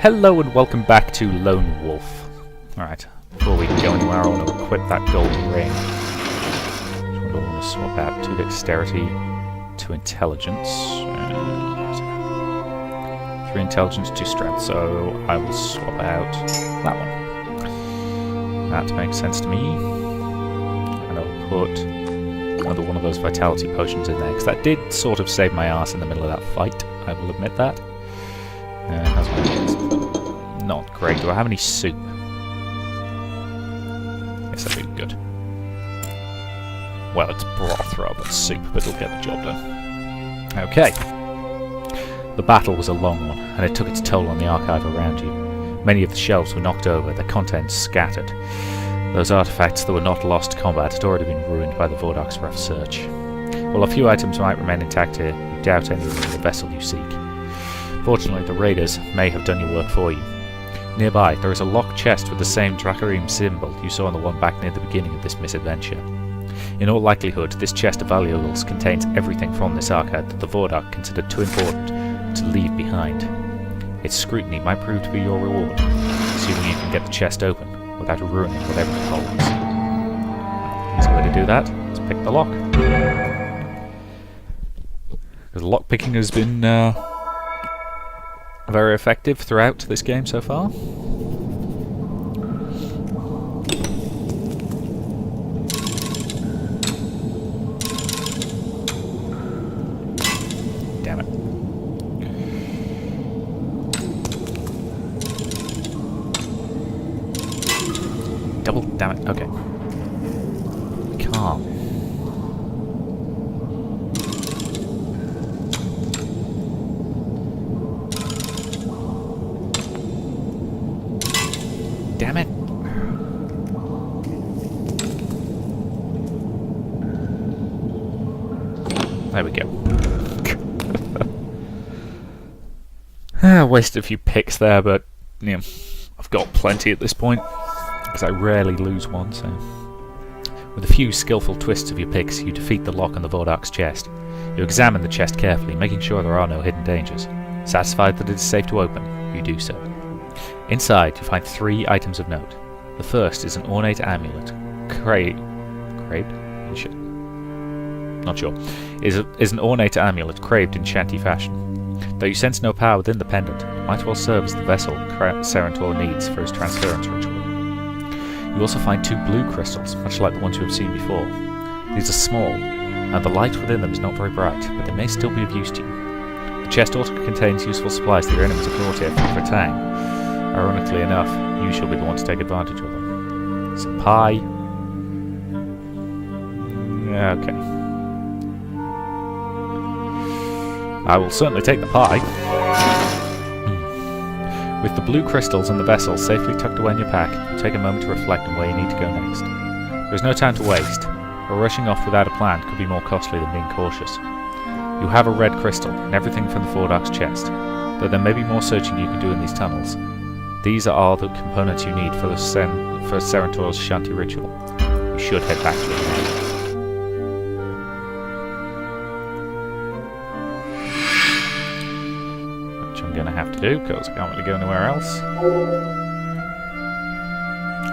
Hello and welcome back to Lone Wolf. Alright, before we go anywhere, I want to equip that golden ring. I want to swap out 2 dexterity, 2 intelligence, and 3 intelligence, 2 strength, so I will swap out that one. That makes sense to me. And I'll put another one of those vitality potions in there, because that did sort of save my ass in the middle of that fight, I will admit that. How's my taste? Not great. Do I have any soup? Yes, I do. Good. Well, it's broth rather than soup, but it'll get the job done. Okay. The battle was a long one, and it took its toll on the archive around you. Many of the shelves were knocked over, their contents scattered. Those artifacts that were not lost to combat had already been ruined by the Vordok's rough search. While a few items might remain intact here, you doubt any of them in the vessel you seek. Fortunately, the raiders may have done your work for you. Nearby, there is a locked chest with the same Dracarim symbol you saw on the one back near the beginning of this misadventure. In all likelihood, this chest of valuables contains everything from this archive that the Vordok considered too important to leave behind. Its scrutiny might prove to be your reward, assuming you can get the chest open without ruining whatever it holds. Easy way to do that, let's pick the lock. Because lockpicking has been very effective throughout this game so far. Damn it. Double, damn it, okay. Calm. Damn it. There we go. Wasted a few picks there, but you know, I've got plenty at this point, because I rarely lose one, so... With a few skillful twists of your picks, you defeat the lock on the Vordok's chest. You examine the chest carefully, making sure there are no hidden dangers. Satisfied that it is safe to open, you do so. Inside, you find 3 items of note. The first is an ornate amulet. Craved? Not sure. Is an ornate amulet craved in shanty fashion. Though you sense no power within the pendant, it might well serve as the vessel Cerator needs for his transference ritual. You also find 2 blue crystals, much like the ones you have seen before. These are small, and the light within them is not very bright, but they may still be of use to you. The chest also contains useful supplies that your enemies have brought here for Tang. Ironically enough, you shall be the one to take advantage of them. Some pie. Yeah, okay. I will certainly take the pie. With the blue crystals and the vessel safely tucked away in your pack, you take a moment to reflect on where you need to go next. There is no time to waste, but rushing off without a plan could be more costly than being cautious. You have a red crystal and everything from the Vordok's chest, though there may be more searching you can do in these tunnels. These are all the components you need for Cerator's shanty ritual. You should head back to it now. Which I'm going to have to do, because I can't really go anywhere else.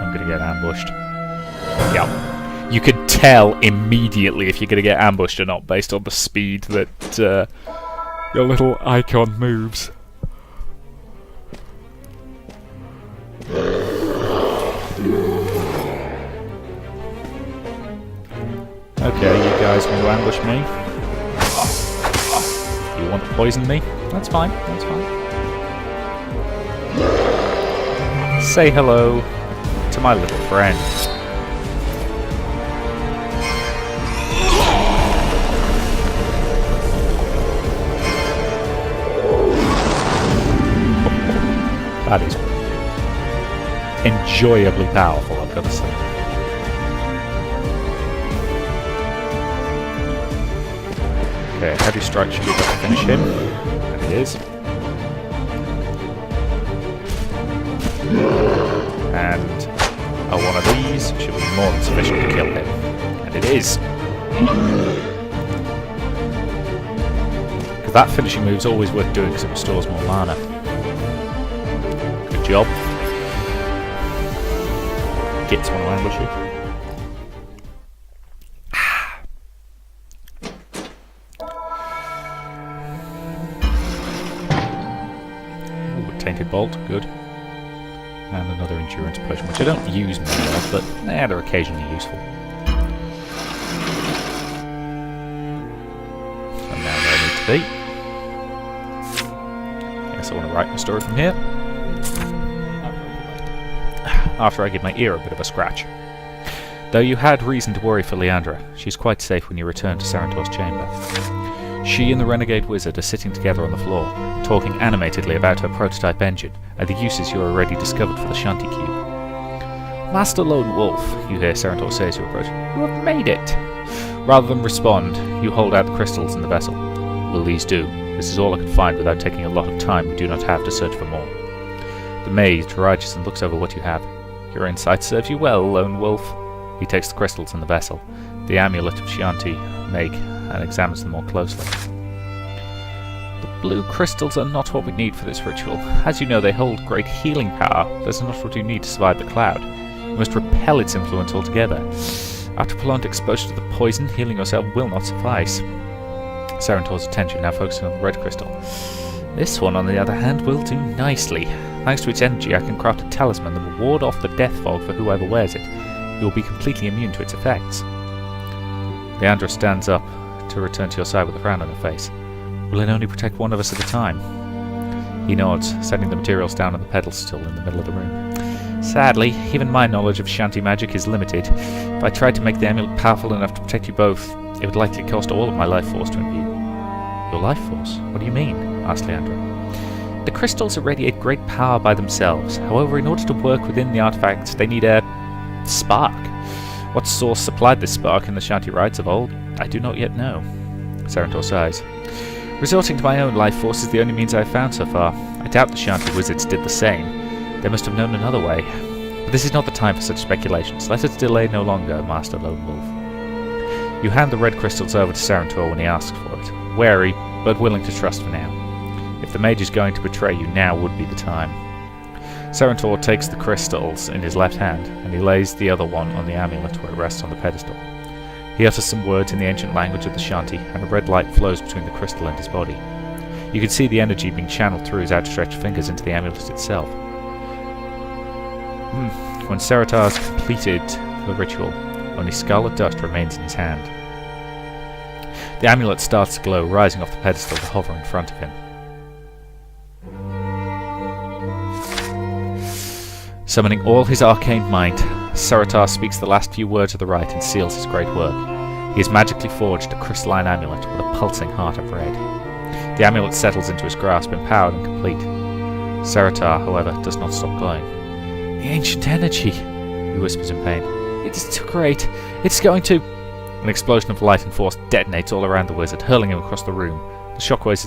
I'm going to get ambushed. Yeah. You can tell immediately if you're going to get ambushed or not, based on the speed that your little icon moves. Okay, you guys want to ambush me? You want to poison me? That's fine, that's fine. Say hello to my little friend. That is enjoyably powerful, I've got to say. Okay, heavy strike should be able to finish him. And it is. And one of these should be more than sufficient to kill him. And it is. Because that finishing move is always worth doing because it restores more mana. job. Gits want to ambush you. Ooh, a tainted bolt, good. And another endurance potion, which I don't use many of, but they're occasionally useful. And now where I need to be. Guess I want to write my story from here. After I give my ear a bit of a scratch. Though you had reason to worry for Leandra, she's quite safe when you return to Cerator's chamber. She and the renegade wizard are sitting together on the floor, talking animatedly about her prototype engine and the uses you already discovered for the Shanty Cube. Master Lone Wolf, you hear Cerator say as you approach. You have made it! Rather than respond, you hold out the crystals in the vessel. Will these do? This is all I can find without taking a lot of time we do not have to search for more. The mage rises and looks over what you have. Your insight serves you well, Lone Wolf. He takes the crystals in the vessel, the amulet of Shanty make, and examines them more closely. The blue crystals are not what we need for this ritual. As you know, they hold great healing power. That's not what you need to survive the cloud. You must repel its influence altogether. After prolonged exposure to the poison, healing yourself will not suffice. Cerator's attention now focusing on the red crystal. This one, on the other hand, will do nicely. Thanks to its energy, I can craft a talisman that will ward off the death fog for whoever wears it. You will be completely immune to its effects. Leandra stands up to return to your side with a frown on her face. Will it only protect one of us at a time? He nods, setting the materials down on the pedestal in the middle of the room. Sadly, even my knowledge of Shanty magic is limited. If I tried to make the amulet powerful enough to protect you both, it would likely cost all of my life force to imbue. Your life force? What do you mean? Asked Leandra. The crystals irradiate great power by themselves. However, in order to work within the artifact, they need a spark. What source supplied this spark in the Shanty rites of old? I do not yet know. Cerator sighs. Resorting to my own life force is the only means I have found so far. I doubt the Shanty wizards did the same. They must have known another way. But this is not the time for such speculations. Let us delay no longer, Master Lone Wolf. You hand the red crystals over to Cerator when he asks for it. Wary, but willing to trust for now. If the mage is going to betray you, now would be the time. Cerator takes the crystals in his left hand, and he lays the other one on the amulet where it rests on the pedestal. He utters some words in the ancient language of the Shanty, and a red light flows between the crystal and his body. You can see the energy being channeled through his outstretched fingers into the amulet itself. When Cerator has completed the ritual, only scarlet dust remains in his hand. The amulet starts to glow, rising off the pedestal to hover in front of him. Summoning all his arcane might, Cerator speaks the last few words of the rite and seals his great work. He has magically forged a crystalline amulet with a pulsing heart of red. The amulet settles into his grasp, empowered and complete. Cerator, however, does not stop glowing. The ancient energy, he whispers in pain. It is too great. It's going to... An explosion of light and force detonates all around the wizard, hurling him across the room. The shockwave is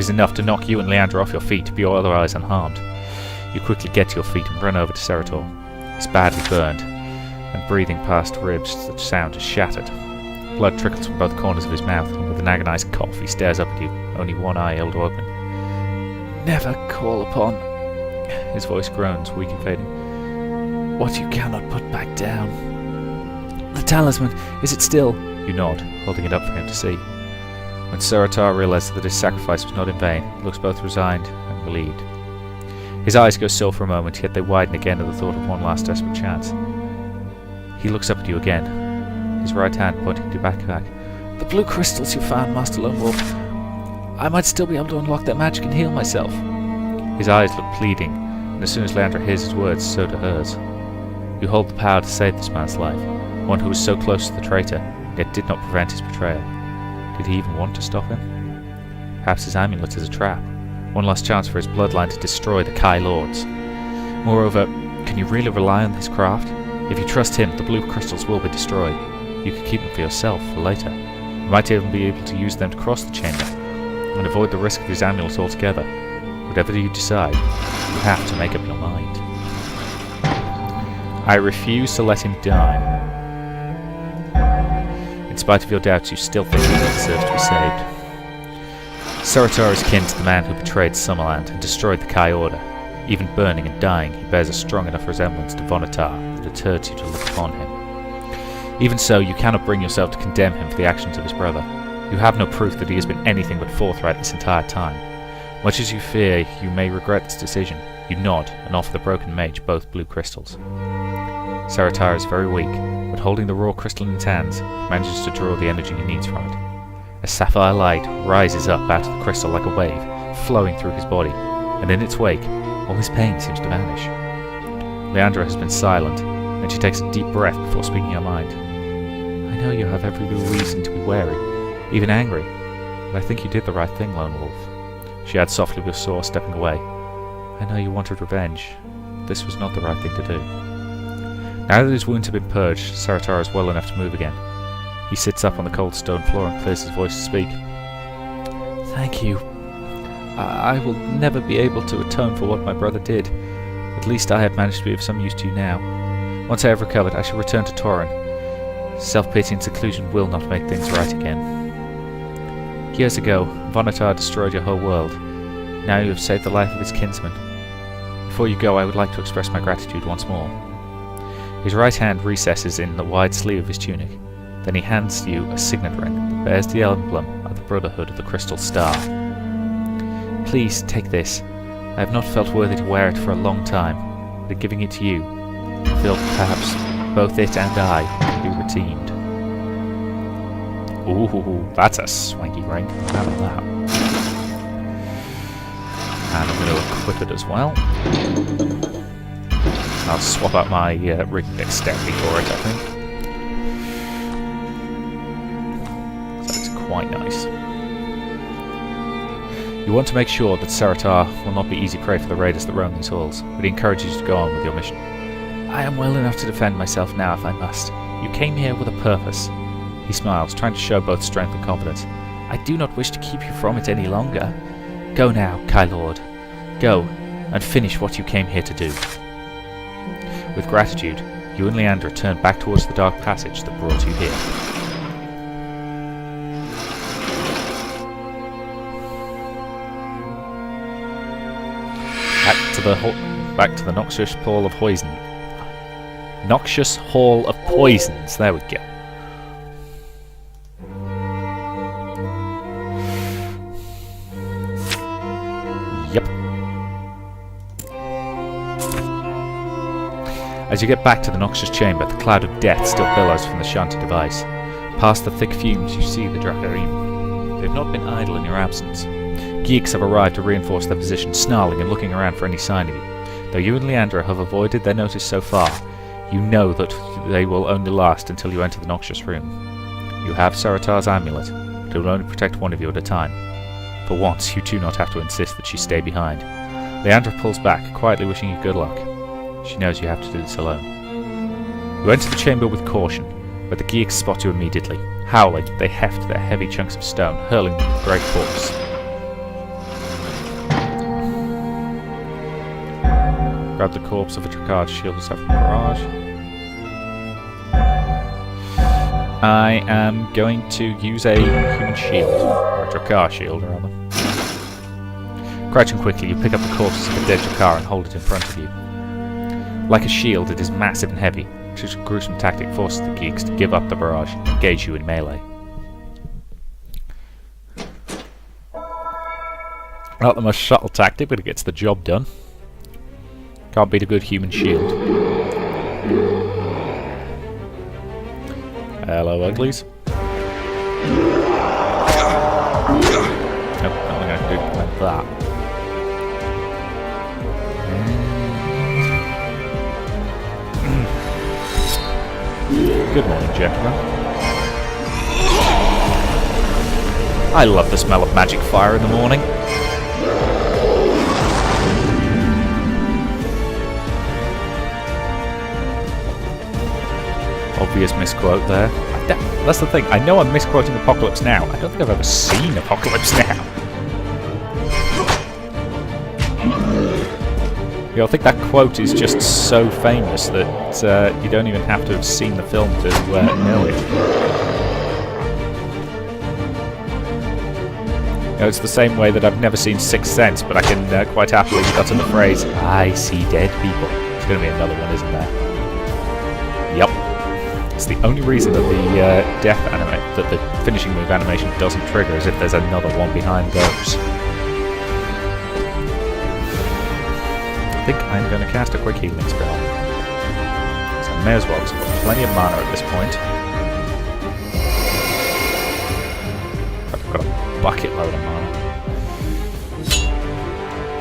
enough to knock you and Leandra off your feet, but you're otherwise unharmed. You quickly get to your feet and run over to Cerator. He's badly burned, and breathing past ribs, the sound is shattered. Blood trickles from both corners of his mouth, and with an agonized cough he stares up at you, only one eye able to open. Never call upon... His voice groans, weak and fading. What you cannot put back down. The talisman, is it still? You nod, holding it up for him to see. When Cerator realizes that his sacrifice was not in vain, he looks both resigned and relieved. His eyes go still for a moment, yet they widen again at the thought of one last desperate chance. He looks up at you again, his right hand pointing to your backpack. The blue crystals you found, Master Lone Wolf. I might still be able to unlock that magic and heal myself. His eyes look pleading, and as soon as Leandra hears his words, so do hers. You hold the power to save this man's life, one who was so close to the traitor, yet did not prevent his betrayal. Did he even want to stop him? Perhaps his amulet is a trap. One last chance for his bloodline to destroy the Kai Lords. Moreover, can you really rely on his craft? If you trust him, the blue crystals will be destroyed. You can keep them for yourself for later. You might even be able to use them to cross the chamber, and avoid the risk of his amulet altogether. Whatever you decide, you have to make up your mind. I refuse to let him die. In spite of your doubts, you still think he deserves to be saved. Cerator is kin to the man who betrayed Summerland and destroyed the Kai Order. Even burning and dying, he bears a strong enough resemblance to Vonatar that it hurts you to look upon him. Even so, you cannot bring yourself to condemn him for the actions of his brother. You have no proof that he has been anything but forthright this entire time. Much as you fear you may regret this decision, you nod and offer the broken mage both blue crystals. Cerator is very weak, but holding the raw crystal in his hands, manages to draw the energy he needs from it. A sapphire light rises up out of the crystal like a wave, flowing through his body, and in its wake, all his pain seems to vanish. Leandra has been silent, and she takes a deep breath before speaking her mind. I know you have every reason to be wary, even angry, but I think you did the right thing, Lone Wolf. She adds softly before stepping away. I know you wanted revenge. This was not the right thing to do. Now that his wounds have been purged, Cerator is well enough to move again. He sits up on the cold stone floor and clears his voice to speak. Thank you. I will never be able to atone for what my brother did. At least I have managed to be of some use to you now. Once I have recovered, I shall return to Torin. Self-pity and seclusion will not make things right again. Years ago, Vonatar destroyed your whole world. Now you have saved the life of his kinsman. Before you go, I would like to express my gratitude once more. His right hand recesses in the wide sleeve of his tunic. Then he hands you a signet ring that bears the emblem of the Brotherhood of the Crystal Star. Please take this. I have not felt worthy to wear it for a long time, but in giving it to you, I feel perhaps both it and I can be redeemed. Ooh, that's a swanky ring. How about that? And I'm going to equip it as well. I'll swap out my ring dexterity for it, I think. So it's quite nice. You want to make sure that Cerator will not be easy prey for the raiders that roam these halls, but he encourages you to go on with your mission. I am well enough to defend myself now if I must. You came here with a purpose. He smiles, trying to show both strength and confidence. I do not wish to keep you from it any longer. Go now, Kai Lord. Go, and finish what you came here to do. With gratitude, you and Leandra turn back towards the dark passage that brought you here. Back to the Noxious Hall of Poison. Noxious Hall of Poisons. There we go. Yep. As you get back to the Noxious Chamber, the cloud of death still billows from the Shanti device. Past the thick fumes, you see the Dracarim. They've not been idle in your absence. Geeks have arrived to reinforce their position, snarling and looking around for any sign of you. Though you and Leandra have avoided their notice so far, you know that they will only last until you enter the Noxious Room. You have Cerator's amulet, but it will only protect one of you at a time. For once, you do not have to insist that she stay behind. Leandra pulls back, quietly wishing you good luck. She knows you have to do this alone. You enter the chamber with caution, but the geeks spot you immediately. Howling, they heft their heavy chunks of stone, hurling them with great force. Grab the corpse of a Drakkar to shield yourself from barrage. I am going to use a human shield, or a Drakkar shield rather. Crouching quickly, you pick up the corpse of a dead Drakkar and hold it in front of you. Like a shield, it is massive and heavy, which is a gruesome tactic forces the geeks to give up the barrage and engage you in melee. Not the most subtle tactic, but it gets the job done. Can't beat a good human shield. Hello, uglies. Nope, not going to do like that. Good morning, gentlemen. I love the smell of magic fire in the morning. Obvious misquote there. That's the thing, I know I'm misquoting Apocalypse Now. I don't think I've ever seen Apocalypse Now. I think that quote is just so famous that you don't even have to have seen the film to know it. know, it's the same way that I've never seen Sixth Sense, but I can quite happily utter the phrase, "I see dead people." There's going to be another one, isn't there? Yep. It's the only reason that the that the finishing move animation doesn't trigger is if there's another one behind those. I think I'm going to cast a quick healing spell. So I may as well, because I've got plenty of mana at this point. I've got a bucket load of mana.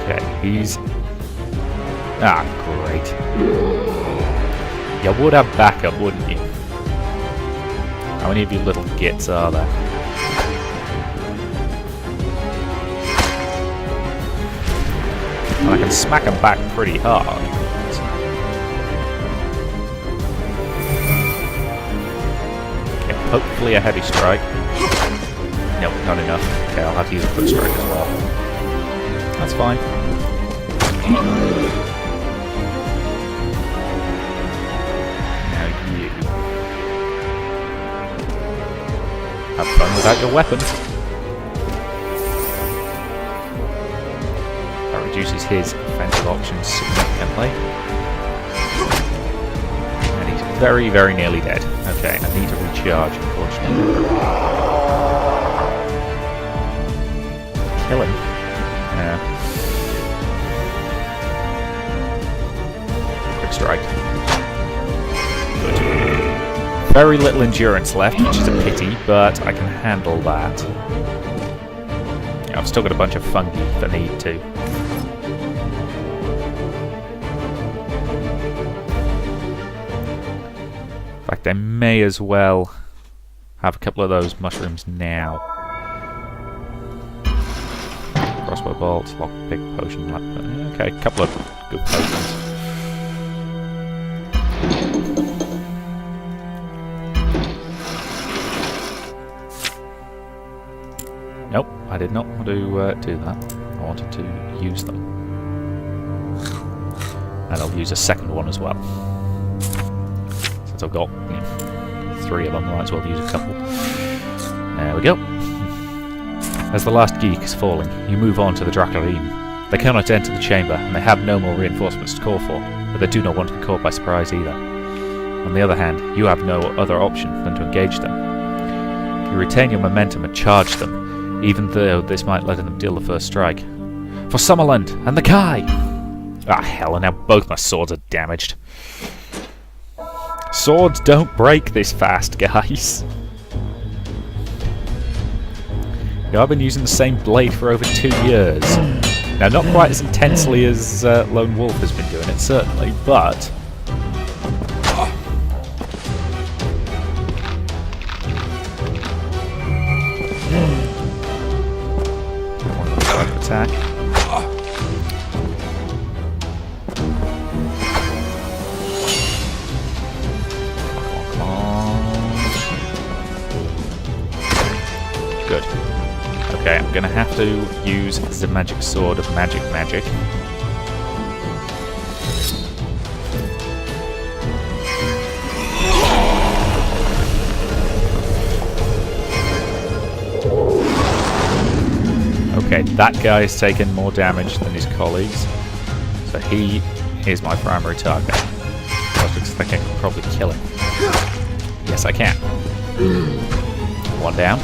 Okay, he's... Ah, great. You would have backup, wouldn't you? How many of you little gits are there? And I can smack them back pretty hard. Okay, hopefully a heavy strike. Nope, not enough. Okay, I'll have to use a quick strike as well. That's fine. Now you... have fun without your weapons. Reduces his offensive options significantly. And he's very, very nearly dead. Okay, I need to recharge, unfortunately. Kill him. Yeah. Quick strike. Good. Very little endurance left, which is a pity, but I can handle that. Yeah, I've still got a bunch of fungi if I need to. In fact, I may as well have a couple of those mushrooms now. Crossbow bolts, lockpick, potion, okay, a couple of good potions. Nope, I did not want to do that. I wanted to use them. And I'll use a second one as well. I've got 3 of them, might as well use a couple. There we go. As the last geek is falling, you move on to the Dracarim. They cannot enter the chamber, and they have no more reinforcements to call for, but they do not want to be caught by surprise either. On the other hand, you have no other option than to engage them. You retain your momentum and charge them, even though this might let them deal the first strike. For Summerland and the Kai! Ah, hell, and now both my swords are damaged. Swords don't break this fast, guys. I've been using the same blade for over 2 years. Now, not quite as intensely as Lone Wolf has been doing it, certainly, but... attack. Good. Okay, I'm gonna have to use the magic sword of magic. Okay, that guy's taken more damage than his colleagues, so he is my primary target. I was just thinking I could probably kill him. Yes, I can. One down.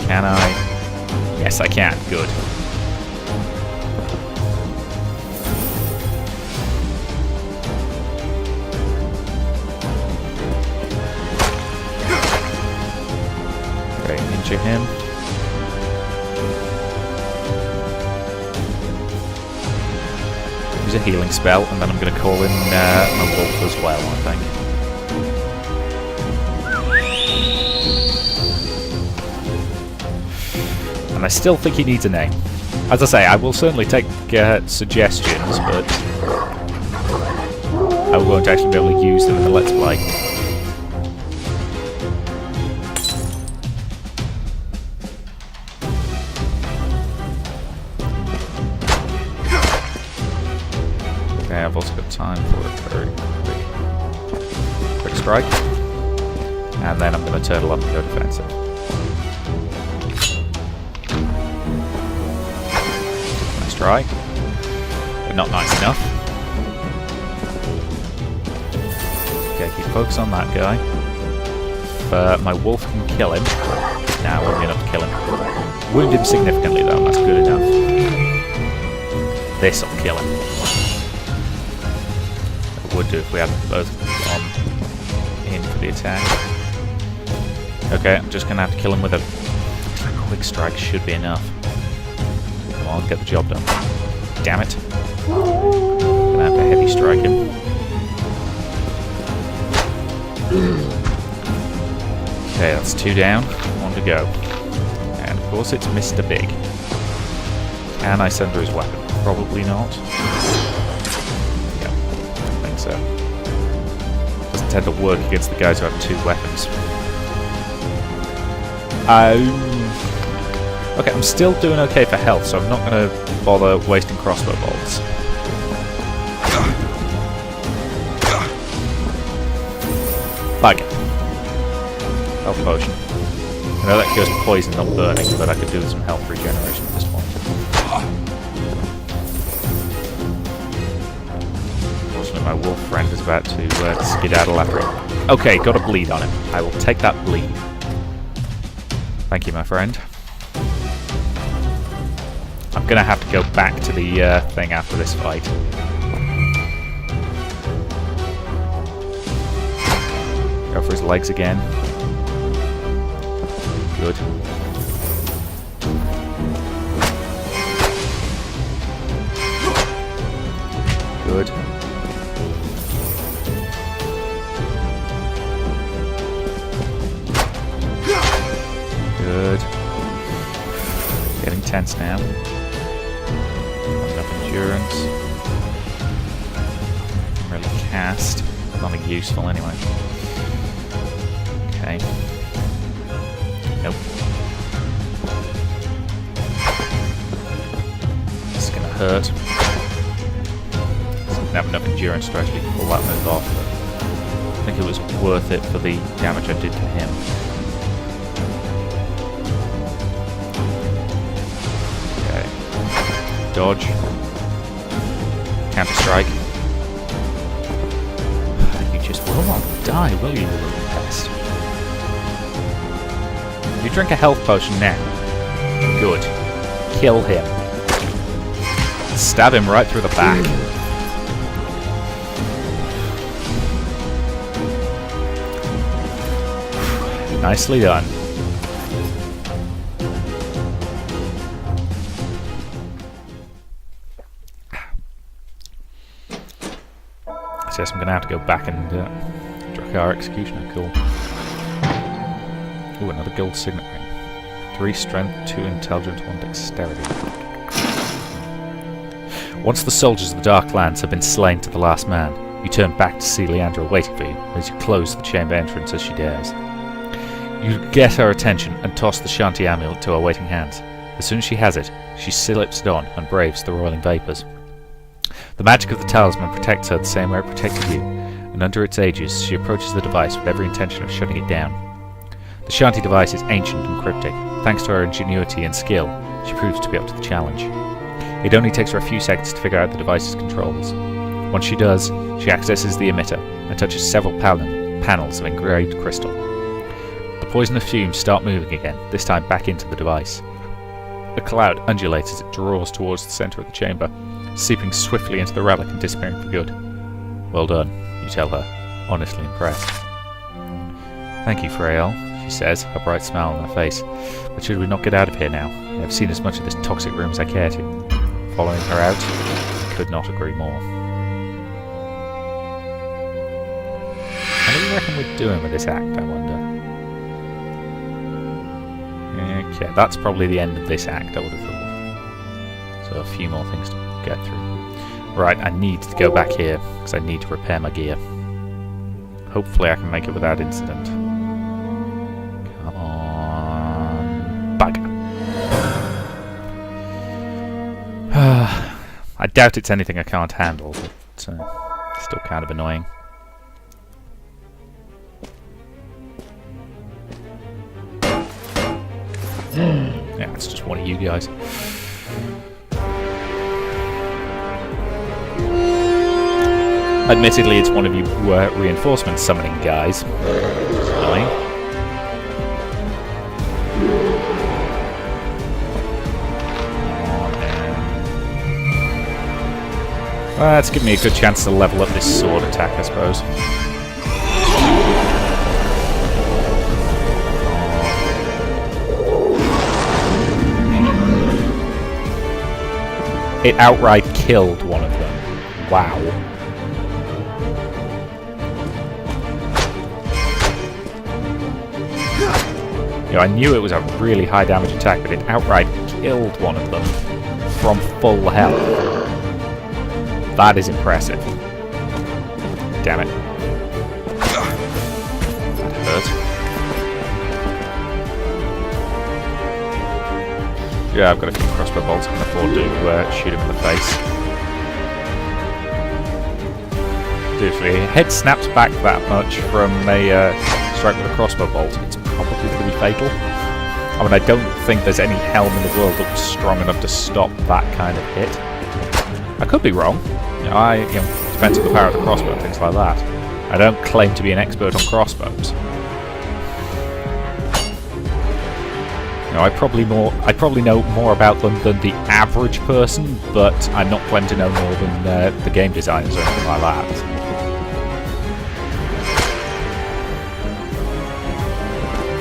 Can I? Yes, I can. Good. Okay, injure him. Use a healing spell, and then I'm going to call in a wolf as well, I think. And I still think he needs a name. As I say, I will certainly take suggestions, but I won't actually be able to use them in the Let's Play. Okay, I've also got time for a very quick strike. And then I'm going to turtle up and go defensive. Nice try. But not nice enough. Okay, keep focus on that guy. If my wolf can kill him... Nah, it won't be enough to kill him. Wound him significantly though, that's good enough. This'll kill him. It would do if we had them both on in for the attack. Okay, I'm just going to have to kill him with a quick strike, should be enough. Come on, get the job done. Damn it. I'm going to have to heavy strike him. Okay, that's 2 down, 1 to go. And of course it's Mr. Big. Can I send his weapon? Probably not. Yeah, I think so. Doesn't tend to work against the guys who have 2 weapons. Okay, I'm still doing okay for health, so I'm not going to bother wasting crossbow bolts. Bug. Health potion. I know that goes to poison, not burning, but I could do with some health regeneration at this point. Unfortunately, my wolf friend is about to skedaddle after him. Okay, got a bleed on him. I will take that bleed. Thank you, my friend. I'm going to have to go back to the thing after this fight. Go for his legs again. Good. Good. Good. Getting tense now. Not enough endurance. Really cast. Nothing useful anyway. Okay. Nope. This is gonna hurt. Didn't have enough endurance to actually pull that move off, but I think it was worth it for the damage I did to him. Okay. Dodge. Counter strike. You just will not die, will you, little pest? You drink a health potion now. Good. Kill him. Stab him right through the back. Nicely done. So yes, I'm going to have to go back and Drakkar Executioner. Cool. Ooh, another gold signet ring. 3 strength, 2 intelligence, 1 dexterity. Once the soldiers of the Dark Lands have been slain to the last man, you turn back to see Leandra waiting for you as you close the chamber entrance as she dares. You get her attention and toss the Shanti amulet to her waiting hands. As soon as she has it, she slips it on and braves the roiling vapours. The magic of the talisman protects her the same way it protected you, and under its aegis she approaches the device with every intention of shutting it down. The Shanti device is ancient and cryptic. Thanks to her ingenuity and skill, she proves to be up to the challenge. It only takes her a few seconds to figure out the device's controls. Once she does, she accesses the emitter and touches several panels of engraved crystal. The poisonous fumes start moving again, this time back into the device. A cloud undulates as it draws towards the centre of the chamber, seeping swiftly into the relic and disappearing for good. Well done, you tell her, honestly impressed. Thank you, Frael, she says, a bright smile on her face. But should we not get out of here now? I have seen as much of this toxic room as I care to. Following her out, I could not agree more. How do you reckon we're doing with this act, I wonder? Okay, that's probably the end of this act, I would have thought. So a few more things to get through. Right, I need to go back here, because I need to repair my gear. Hopefully I can make it without incident. Come on... Bugger. I doubt it's anything I can't handle, but still kind of annoying. Yeah, it's just one of you guys. Admittedly, it's one of you reinforcement summoning guys. Annoying. That's given me a good chance to level up this sword attack, I suppose. It outright killed one of them. Wow. You know, I knew it was a really high damage attack, but it outright killed one of them from full health. That is impressive. Damn it. That hurt. Yeah, I've got a few crossbow bolts I can afford to shoot him in the face. Dude, if your head snaps back that much from a strike with a crossbow bolt, it's probably going to be fatal. I mean, I don't think there's any helm in the world that's strong enough to stop that kind of hit. I could be wrong. You know, depends on the power of the crossbow and things like that. I don't claim to be an expert on crossbows. You know, I probably know more about them than the average person, but I'm not claiming to know more than the game designers or anything like that.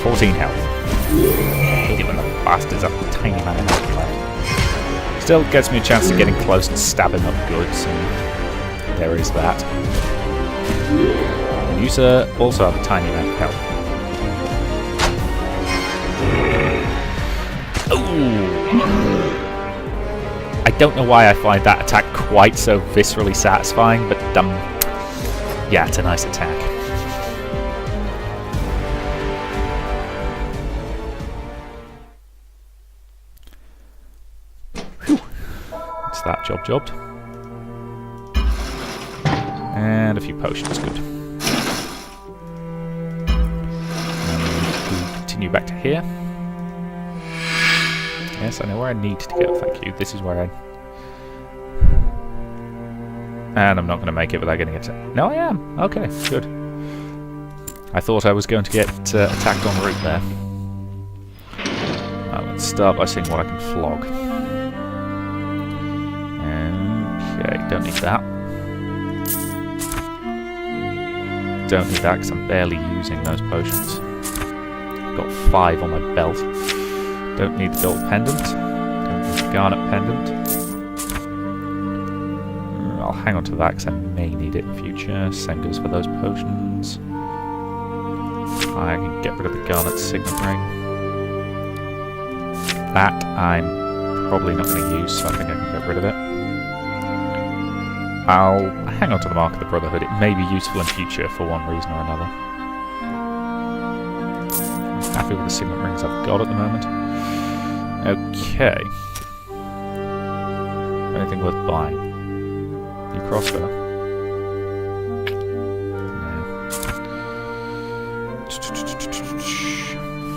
$14 health. I hate it when the bastards have a tiny amount of health left. Still gets me a chance to get in close and stab him up good, so there is that. And you, sir, also have a tiny amount of health. I don't know why I find that attack quite so viscerally satisfying, but yeah, it's a nice attack. Whew. It's that jobbed. And a few potions, good. And continue back to here. Yes, I know where I need to go, thank you. This is where I... And I'm not going to make it without getting attacked. No, I am. Okay, good. I thought I was going to get attacked en route there. Let's start by seeing what I can flog. Okay, don't need that. Don't need that because I'm barely using those potions. I've got 5 on my belt. Don't need the gold pendant. Don't need the garnet pendant. I'll hang on to that because I may need it in the future. Same goes for those potions. I can get rid of the garnet signet ring. That I'm probably not going to use, so I think I can get rid of it. I'll hang on to the Mark of the Brotherhood. It may be useful in future for one reason or another. I'm happy with the signet rings I've got at the moment. Okay. Anything worth buying? New crossbow? No.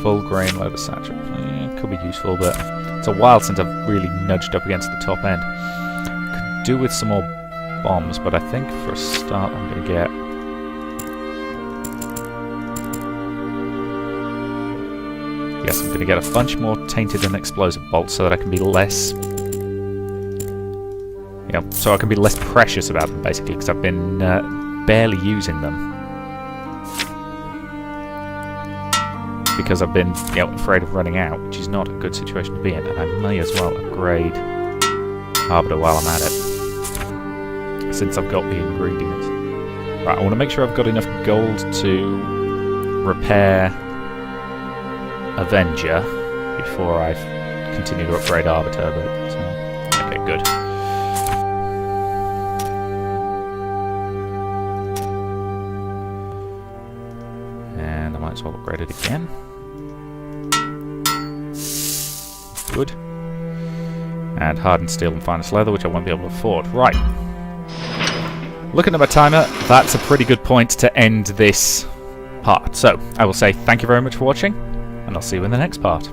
Full grain leather satchel. Yeah, could be useful, but it's a while since I've really nudged up against the top end. Could do with some more bombs, but I think for a start I'm going to get... Yes, I'm going to get a bunch more tainted and explosive bolts so that I can be less... so I can be less precious about them, basically, because I've been barely using them. Because I've been, afraid of running out, which is not a good situation to be in, and I may as well upgrade Arbiter while I'm at it, since I've got the ingredients. Right, I want to make sure I've got enough gold to repair Avenger before I continue to upgrade Arbiter, but okay, good. And I might as well upgrade it again. Good. And hardened steel and finest leather, which I won't be able to afford. Right. Looking at my timer, that's a pretty good point to end this part. So, I will say thank you very much for watching, and I'll see you in the next part.